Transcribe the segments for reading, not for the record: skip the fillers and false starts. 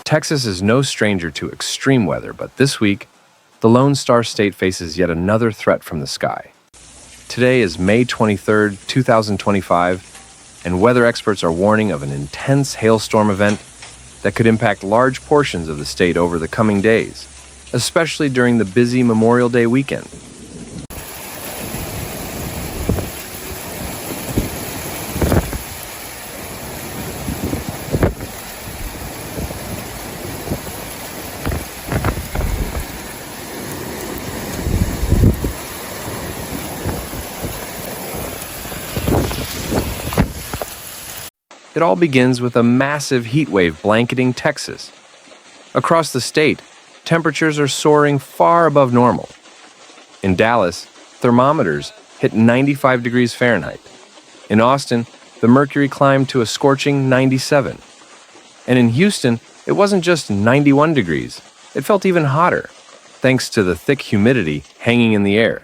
Texas is no stranger to extreme weather, but this week, the Lone Star State faces yet another threat from the sky. Today is May 23rd, 2025, and weather experts are warning of an intense hailstorm event that could impact large portions of the state over the coming days, especially during the busy Memorial Day weekend. It all begins with a massive heat wave blanketing Texas. Across the state, temperatures are soaring far above normal. In Dallas, thermometers hit 95 degrees Fahrenheit. In Austin, the mercury climbed to a scorching 97. And in Houston, it wasn't just 91 degrees, it felt even hotter, thanks to the thick humidity hanging in the air.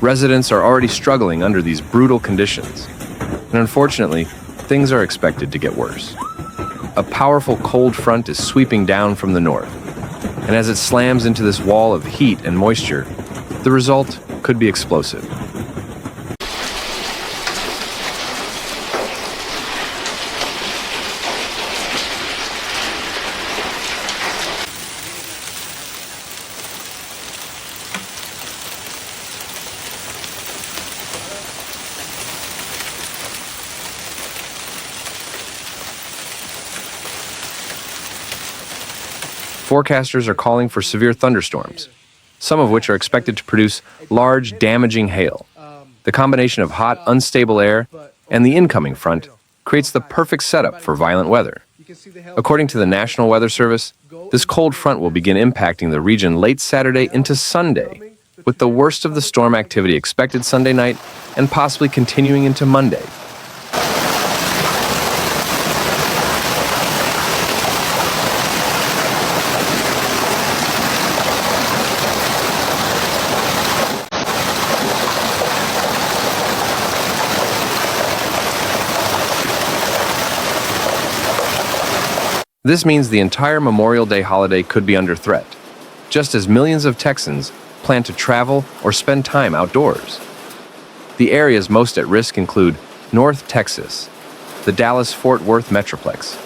Residents are already struggling under these brutal conditions, and unfortunately, things are expected to get worse. A powerful cold front is sweeping down from the north, and as it slams into this wall of heat and moisture, the result could be explosive. Forecasters are calling for severe thunderstorms, some of which are expected to produce large, damaging hail. The combination of hot, unstable air and the incoming front creates the perfect setup for violent weather. According to the National Weather Service, this cold front will begin impacting the region late Saturday into Sunday, with the worst of the storm activity expected Sunday night and possibly continuing into Monday. This means the entire Memorial Day holiday could be under threat, just as millions of Texans plan to travel or spend time outdoors. The areas most at risk include North Texas, the Dallas-Fort Worth Metroplex,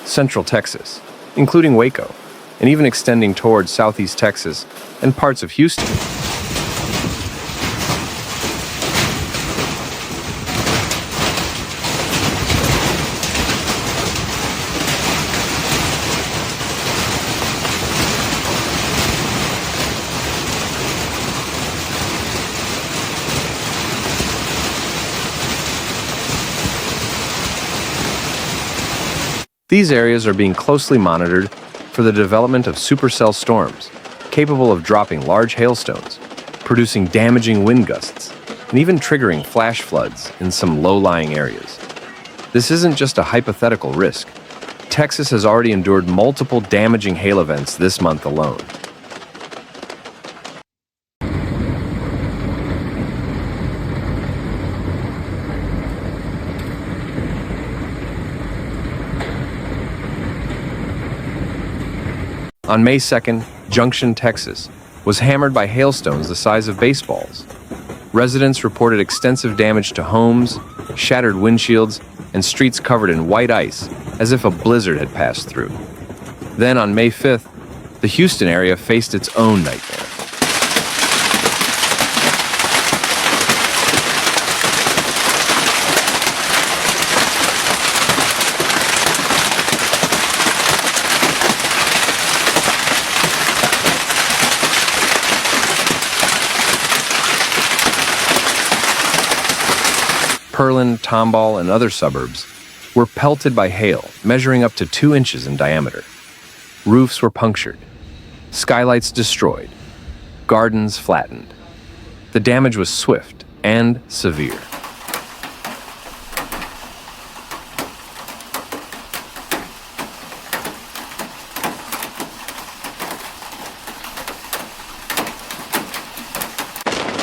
Central Texas, including Waco, and even extending towards Southeast Texas and parts of Houston. These areas are being closely monitored for the development of supercell storms, capable of dropping large hailstones, producing damaging wind gusts, and even triggering flash floods in some low-lying areas. This isn't just a hypothetical risk. Texas has already endured multiple damaging hail events this month alone. On May 2nd, Junction, Texas, was hammered by hailstones the size of baseballs. Residents reported extensive damage to homes, shattered windshields, and streets covered in white ice, as if a blizzard had passed through. Then on May 5th, the Houston area faced its own nightmare. McAllen, Tomball, and other suburbs were pelted by hail, measuring up to 2 inches in diameter. Roofs were punctured, skylights destroyed, gardens flattened. The damage was swift and severe.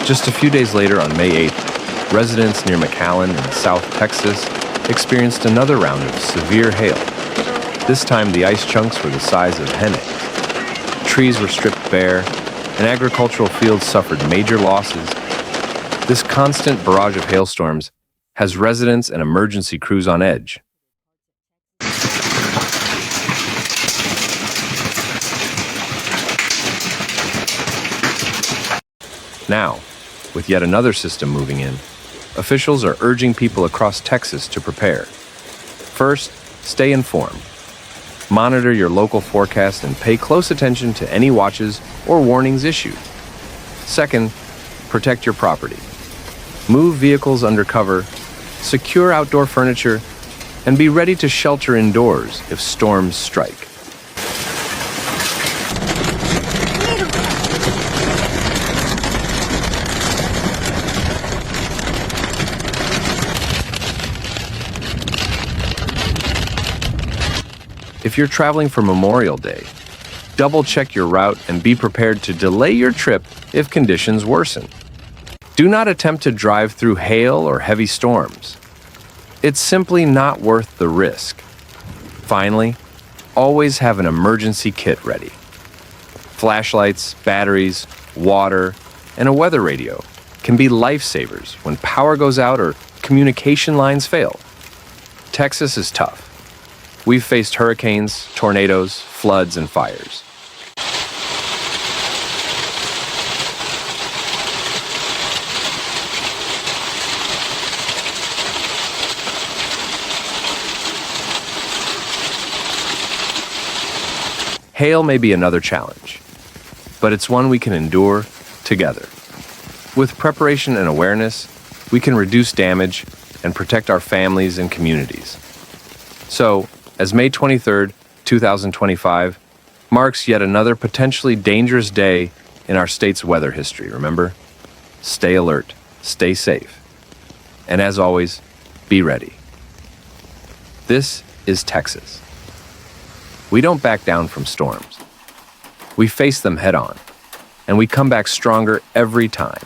Just a few days later, on May 8th, residents near McAllen in South Texas experienced another round of severe hail. This time, the ice chunks were the size of hen eggs. Trees were stripped bare, and agricultural fields suffered major losses. This constant barrage of hailstorms has residents and emergency crews on edge. Now, with yet another system moving in, officials are urging people across Texas to prepare. First, stay informed. Monitor your local forecast and pay close attention to any watches or warnings issued. Second, protect your property. Move vehicles under cover, secure outdoor furniture, and be ready to shelter indoors if storms strike. If you're traveling for Memorial Day, double-check your route and be prepared to delay your trip if conditions worsen. Do not attempt to drive through hail or heavy storms. It's simply not worth the risk. Finally, always have an emergency kit ready. Flashlights, batteries, water, and a weather radio can be lifesavers when power goes out or communication lines fail. Texas is tough. We've faced hurricanes, tornadoes, floods, and fires. Hail may be another challenge, but it's one we can endure together. With preparation and awareness, we can reduce damage and protect our families and communities. So, as May 23rd, 2025 marks yet another potentially dangerous day in our state's weather history, remember? Stay alert, stay safe, and as always, be ready. This is Texas. We don't back down from storms. We face them head on, and we come back stronger every time.